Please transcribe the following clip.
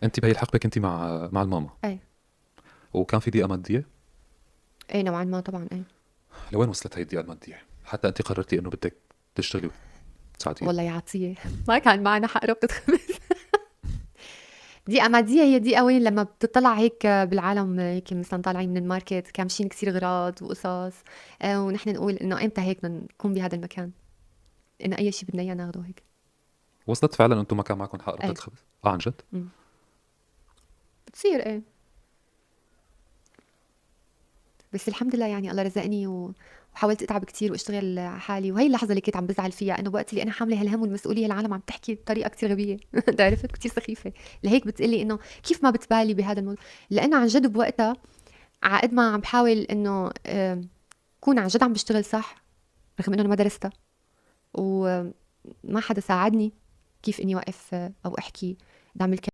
انت بهي الحقبه كنتي مع الماما، اي. وكان في ضيقه ماديه؟ اي نوعا ما طبعا اي. لوين وصلت هي الضيقه الماديه حتى انت قررتي انه بدك تشتغلي وتساعديها؟ والله يا عطية ما كان معنا حق ربطة خبز. دقيقة مادية هي دقيقة وين لما بتطلع هيك بالعالم، هيك مثلا طالعين من الماركت كامشين كتير غراض وقصص، ونحن نقول انه امتى هيك بدنا نكون بهذا المكان، انه اي شيء بدنا اياه ناخده هيك. وصلت فعلا انتم ما كان معكم حق ربطه اي. الخبز؟ اه عن جد؟ أمم. بتصير ايه. بس الحمد لله يعني الله رزقني وحاولت اتعب كتير واشتغل على حالي، وهي اللحظه اللي كنت عم بزعل فيها انه وقت اللي انا حامله هالهم والمسؤوليه العالم عم تحكي بطريقه كتير غبيه. انت عرفت كتير سخيفه، لهيك بتقلي انه كيف ما بتبالي بهذا الموضوع. لانه عن جد بوقتها عقد ما عم بحاول انه كون عن جد عم بشتغل صح، رغم انه انا ما درستها وما حدا ساعدني كيف اني اوقف او احكي قدام